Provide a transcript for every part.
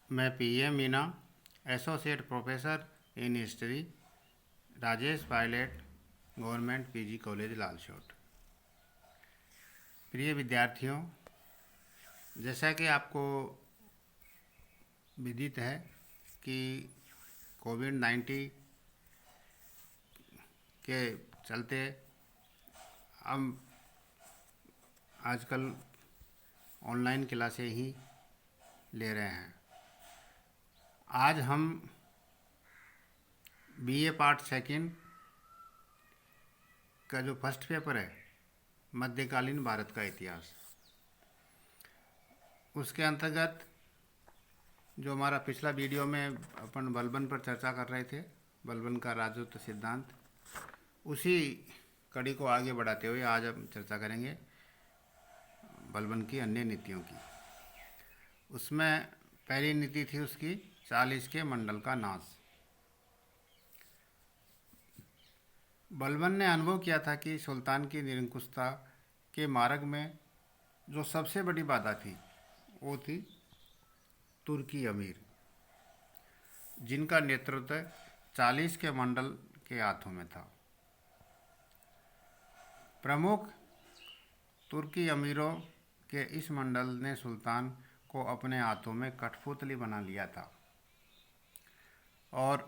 मैं PA. Meena, associate professor in history, Rajesh Pilot, government PG college Lalsot. प्रिय विद्यार्थियों, जैसा कि आपको विदित है कि कोविड-19 के चलते हम आजकल ऑनलाइन क्लासें ही ले रहे हैं। आज हम बीए पार्ट सेकंड का जो फर्स्ट पेपर है, मध्यकालीन भारत का इतिहास, उसके अंतर्गत जो हमारा पिछला वीडियो में अपन बलबन पर चर्चा कर रहे थे, बलबन का राजत्व सिद्धांत, उसी कड़ी को आगे बढ़ाते हुए आज हम चर्चा करेंगे बलबन की अन्य नीतियों की। उसमें पहली नीति थी उसकी 40 के मंडल का नाश। बलबन ने अनुभव किया था कि सुल्तान की निरंकुशता के मार्ग में जो सबसे बड़ी बाधा थी वो थी तुर्की अमीर, जिनका नेतृत्व 40 के मंडल के हाथों में था। प्रमुख तुर्की अमीरों के इस मंडल ने सुल्तान को अपने हाथों में कठपुतली बना लिया था और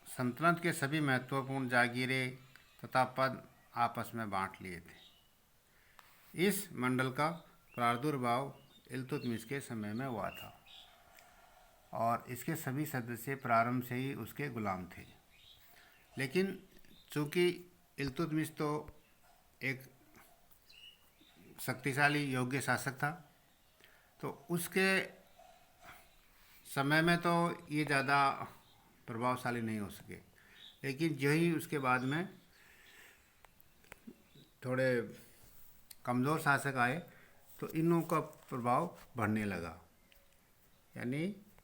सल्तनत के सभी महत्वपूर्ण जागीरें तथा पद आपस में बांट लिए थे। इस मंडल का प्रादुर्भाव इल्तुतमिश के समय में हुआ था और इसके सभी सदस्य प्रारंभ से ही उसके गुलाम थे। लेकिन चूँकि इल्तुतमिश तो एक शक्तिशाली योग्य शासक था, तो उसके समय में तो ये ज़्यादा प्रभावशाली नहीं हो सके। लेकिन जो ही उसके बाद में थोड़े कमज़ोर शासक आए तो इनों का प्रभाव बढ़ने लगा। यानी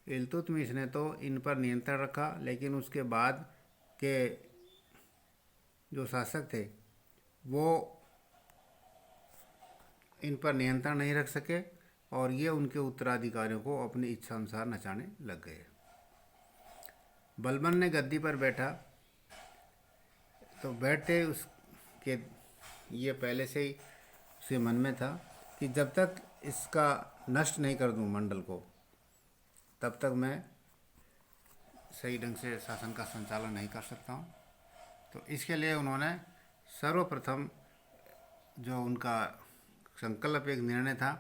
इल्तुतमिश ने तो इन पर नियंत्रण रखा, लेकिन उसके बाद के जो शासक थे वो इन पर नियंत्रण नहीं रख सके और ये उनके उत्तराधिकारियों को अपनी इच्छा अनुसार नचाने लग गए। बलबन ने गद्दी पर बैठा तो बैठते उसके ये पहले से ही उसके मन में था कि जब तक इसका नष्ट नहीं कर दूं मंडल को, तब तक मैं सही ढंग से शासन का संचालन नहीं कर सकता हूं। तो इसके लिए उन्होंने सर्वप्रथम जो उनका संकल्प, एक निर्णय था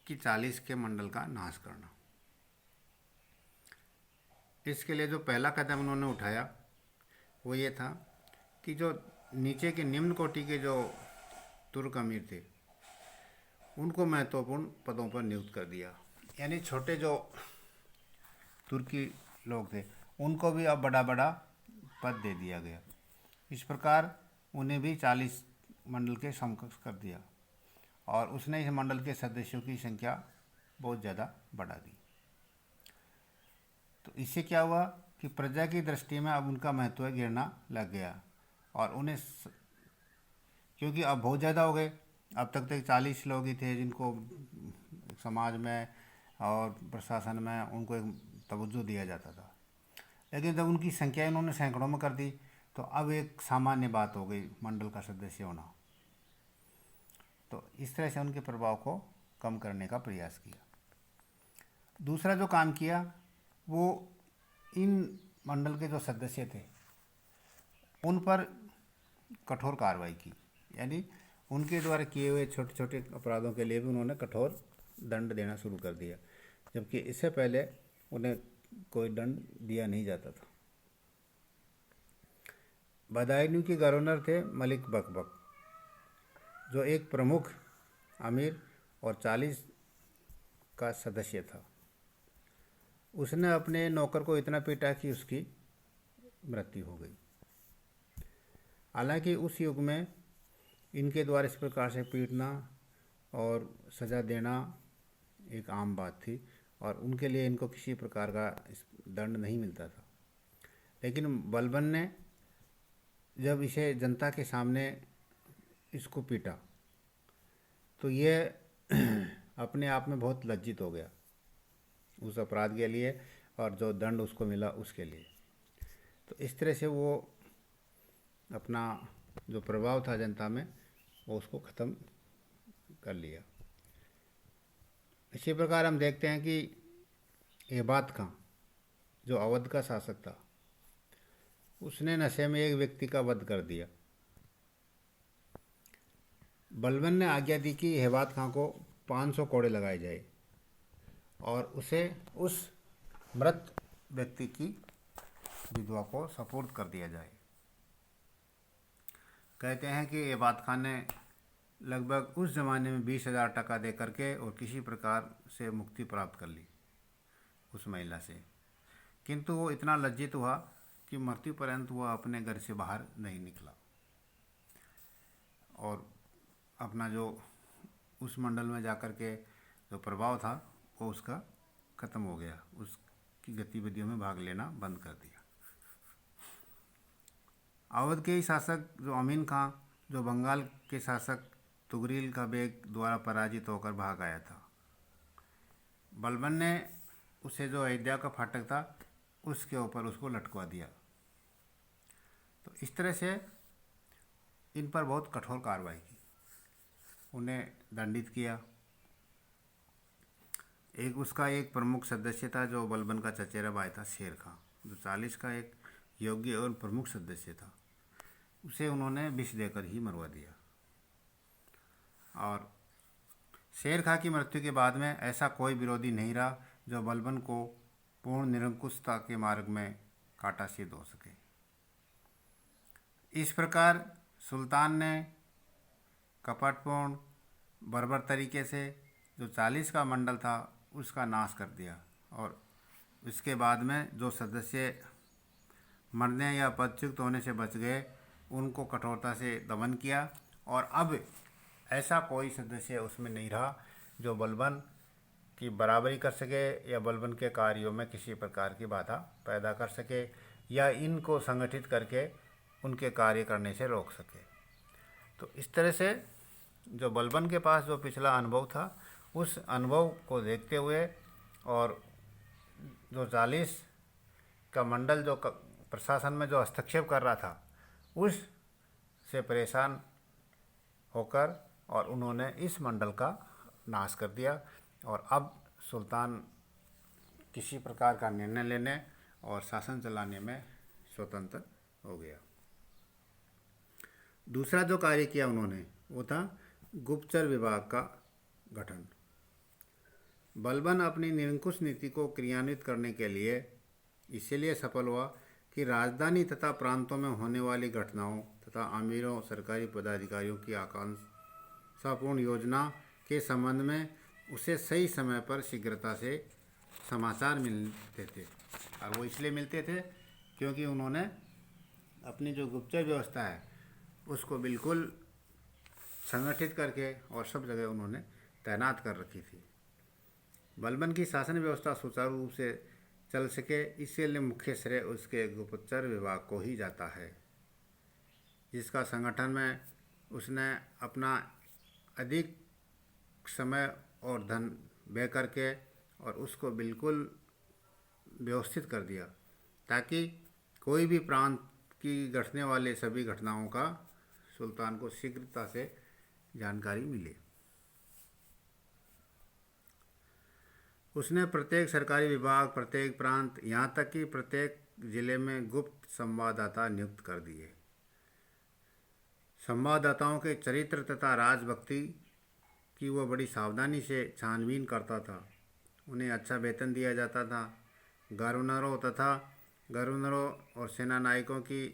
कि 40 के मंडल का नाश करना। इसके लिए जो पहला कदम उन्होंने उठाया वो ये था कि जो नीचे के निम्न कोटि के जो तुर्क अमीर थे उनको महत्वपूर्ण पदों पर नियुक्त कर दिया। यानी छोटे जो तुर्की लोग थे उनको भी अब बड़ा बड़ा पद दे दिया गया। इस प्रकार उन्हें भी 40 मंडल के समकक्ष कर दिया और उसने इस मंडल के सदस्यों की संख्या बहुत ज़्यादा बढ़ा दी। तो इससे क्या हुआ कि प्रजा की दृष्टि में अब उनका महत्व गिरना लग गया और उन्हें, क्योंकि अब बहुत ज़्यादा हो गए, अब तक 40 लोग ही थे जिनको समाज में और प्रशासन में उनको एक तवज्जो दिया जाता था। लेकिन जब उनकी संख्या इन्होंने सैकड़ों में कर दी तो अब एक सामान्य बात हो गई मंडल का सदस्य होना। तो इस तरह से उनके प्रभाव को कम करने का प्रयास किया। दूसरा जो काम किया वो इन मंडल के जो सदस्य थे उन पर कठोर कार्रवाई की। यानी उनके द्वारा किए हुए छोटे छोटे अपराधों के लिए भी उन्होंने कठोर दंड देना शुरू कर दिया, जबकि इससे पहले उन्हें कोई दंड दिया नहीं जाता था। बदायूं के गवर्नर थे मलिक बकबक, जो एक प्रमुख अमीर और 40 का सदस्य था। उसने अपने नौकर को इतना पीटा कि उसकी मृत्यु हो गई। हालांकि उस युग में इनके द्वारा इस प्रकार से पीटना और सज़ा देना एक आम बात थी और उनके लिए इनको किसी प्रकार का दंड नहीं मिलता था। लेकिन बलबन ने जब इसे जनता के सामने इसको पीटा तो ये अपने आप में बहुत लज्जित हो गया उस अपराध के लिए, और जो दंड उसको मिला उसके लिए। तो इस तरह से वो अपना जो प्रभाव था जनता में वो उसको ख़त्म कर लिया। इसी प्रकार हम देखते हैं कि एबाद खां जो अवध का शासक था, उसने नशे में एक व्यक्ति का वध कर दिया। बलबन ने आज्ञा दी कि हेबात खां को 500 कोड़े लगाए जाए और उसे उस मृत व्यक्ति की विधवा को सपुर्द कर दिया जाए। कहते हैं कि एबाद खान ने लगभग उस ज़माने में 20,000 टका दे करके और किसी प्रकार से मुक्ति प्राप्त कर ली उस महिला से, किंतु वो इतना लज्जित हुआ कि मृत्यु पर्यंत वह अपने घर से बाहर नहीं निकला और अपना जो उस मंडल में जाकर के जो प्रभाव था वो उसका ख़त्म हो गया, उसकी गतिविधियों में भाग लेना बंद कर दिया। अवध के ही शासक जो अमीन खां, जो बंगाल के शासक तुगरील का बेग द्वारा पराजित होकर भाग आया था, बलबन ने उसे जो अयोध्या का फाटक था उसके ऊपर उसको लटकवा दिया। तो इस तरह से इन पर बहुत कठोर कार्रवाई की, उन्हें दंडित किया। उसका एक प्रमुख सदस्य था जो बलबन का चचेरा भाई था शेर खां, जो 40 का एक योग्य और प्रमुख सदस्य था, उसे उन्होंने विष देकर ही मरवा दिया। और शेर खां की मृत्यु के बाद में ऐसा कोई विरोधी नहीं रहा जो बलबन को पूर्ण निरंकुशता के मार्ग में कांटा सिद्ध हो सके। इस प्रकार सुल्तान ने कपटपूर्ण बर्बर तरीके से जो 40 का मंडल था उसका नाश कर दिया और इसके बाद में जो सदस्य मरने या पदच्युत होने से बच गए उनको कठोरता से दमन किया और अब ऐसा कोई सदस्य उसमें नहीं रहा जो बलबन की बराबरी कर सके या बलबन के कार्यों में किसी प्रकार की बाधा पैदा कर सके या इनको संगठित करके उनके कार्य करने से रोक सके। तो इस तरह से जो बलबन के पास जो पिछला अनुभव था उस अनुभव को देखते हुए और जो 40 का मंडल जो प्रशासन में जो हस्तक्षेप कर रहा था उस से परेशान होकर और उन्होंने इस मंडल का नाश कर दिया और अब सुल्तान किसी प्रकार का निर्णय लेने और शासन चलाने में स्वतंत्र हो गया। दूसरा जो कार्य किया उन्होंने वो था गुप्तचर विभाग का गठन। बलबन अपनी निरंकुश नीति को क्रियान्वित करने के लिए इसीलिए सफल हुआ कि राजधानी तथा प्रांतों में होने वाली घटनाओं तथा अमीरों सरकारी पदाधिकारियों की आकांक्षापूर्ण योजना के संबंध में उसे सही समय पर शीघ्रता से समाचार मिलते थे। और वो इसलिए मिलते थे क्योंकि उन्होंने अपनी जो गुप्तचर व्यवस्था है उसको बिल्कुल संगठित करके और सब जगह उन्होंने तैनात कर रखी थी। बलबन की शासन व्यवस्था सुचारू रूप से चल सके इसलिए मुख्य श्रेय उसके गुप्तचर विभाग को ही जाता है, जिसका संगठन में उसने अपना अधिक समय और धन व्यय करके और उसको बिल्कुल व्यवस्थित कर दिया ताकि कोई भी प्रांत की घटने वाले सभी घटनाओं का सुल्तान को शीघ्रता से जानकारी मिले। उसने प्रत्येक सरकारी विभाग, प्रत्येक प्रांत, यहाँ तक कि प्रत्येक जिले में गुप्त संवाददाता नियुक्त कर दिए। संवाददाताओं के चरित्र तथा राजभक्ति की वह बड़ी सावधानी से छानबीन करता था। उन्हें अच्छा वेतन दिया जाता था। गवर्नरों और सेना नायकों की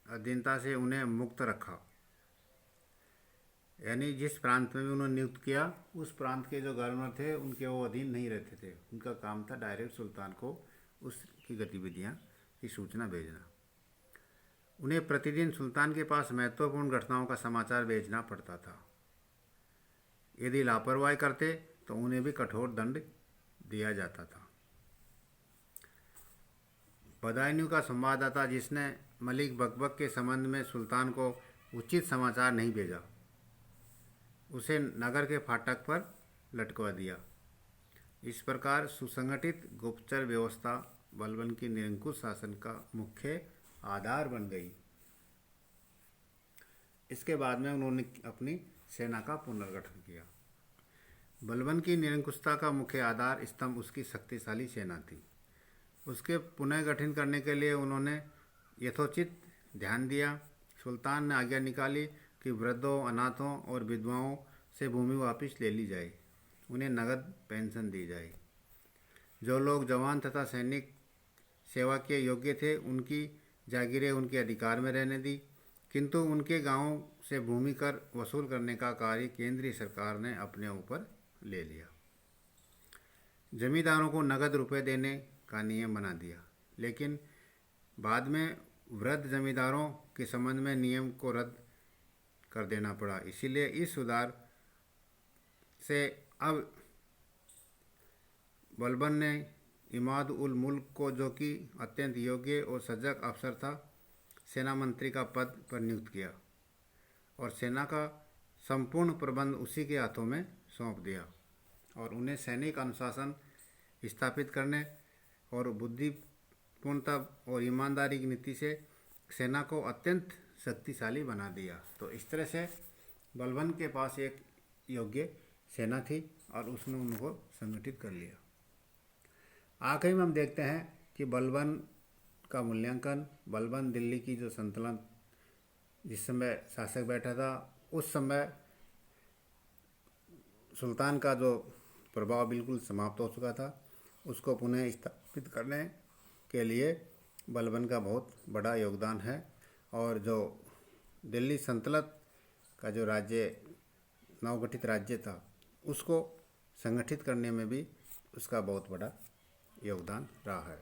अधीनता से उन्हें मुक्त रखा, यानी जिस प्रांत में भी उन्होंने नियुक्त किया उस प्रांत के जो गवर्नर थे उनके वो अधीन नहीं रहते थे। उनका काम था डायरेक्ट सुल्तान को उसकी गतिविधियां की सूचना भेजना। उन्हें प्रतिदिन सुल्तान के पास महत्वपूर्ण घटनाओं का समाचार भेजना पड़ता था। यदि लापरवाही करते तो उन्हें भी कठोर दंड दिया जाता था। बदायूं का संवाददाता जिसने मलिक बकबक के संबंध में सुल्तान को उचित समाचार नहीं भेजा, उसे नगर के फाटक पर लटकवा दिया। इस प्रकार सुसंगठित गुप्तचर व्यवस्था बलबन की निरंकुश शासन का मुख्य आधार बन गई। इसके बाद में उन्होंने अपनी सेना का पुनर्गठन किया। बलबन की निरंकुशता का मुख्य आधार स्तंभ उसकी शक्तिशाली सेना थी। उसके पुनर्गठन करने के लिए उन्होंने यथोचित ध्यान दिया। सुल्तान ने आज्ञा निकाली कि वृद्धों, अनाथों और विधवाओं से भूमि वापस ले ली जाए, उन्हें नगद पेंशन दी जाए। जो लोग जवान तथा सैनिक सेवा के योग्य थे उनकी जागीरें उनके अधिकार में रहने दी, किंतु उनके गांवों से भूमि कर वसूल करने का कार्य केंद्रीय सरकार ने अपने ऊपर ले लिया। जमींदारों को नगद रुपए देने का नियम बना दिया, लेकिन बाद में वृद्ध जमींदारों के संबंध में नियम को रद्द कर देना पड़ा। इसीलिए इस सुधार से अब बलबन ने इमाद उल मुल्क को, जो कि अत्यंत योग्य और सजग अफसर था, सेना मंत्री का पद पर नियुक्त किया और सेना का संपूर्ण प्रबंध उसी के हाथों में सौंप दिया और उन्हें सैनिक अनुशासन स्थापित करने और बुद्धिपूर्णता और ईमानदारी की नीति से सेना को अत्यंत शक्तिशाली बना दिया। तो इस तरह से बलबन के पास एक योग्य सेना थी और उसने उनको संगठित कर लिया। आखिर में हम देखते हैं कि बलबन का मूल्यांकन। बलबन दिल्ली की जो सल्तनत जिस समय शासक बैठा था, उस समय सुल्तान का जो प्रभाव बिल्कुल समाप्त हो चुका था। उसको पुनः स्थापित करने के लिए बलबन का बहुत बड़ा योगदान है और जो दिल्ली सल्तनत का जो राज्य, नवगठित राज्य था, उसको संगठित करने में भी उसका बहुत बड़ा योगदान रहा है।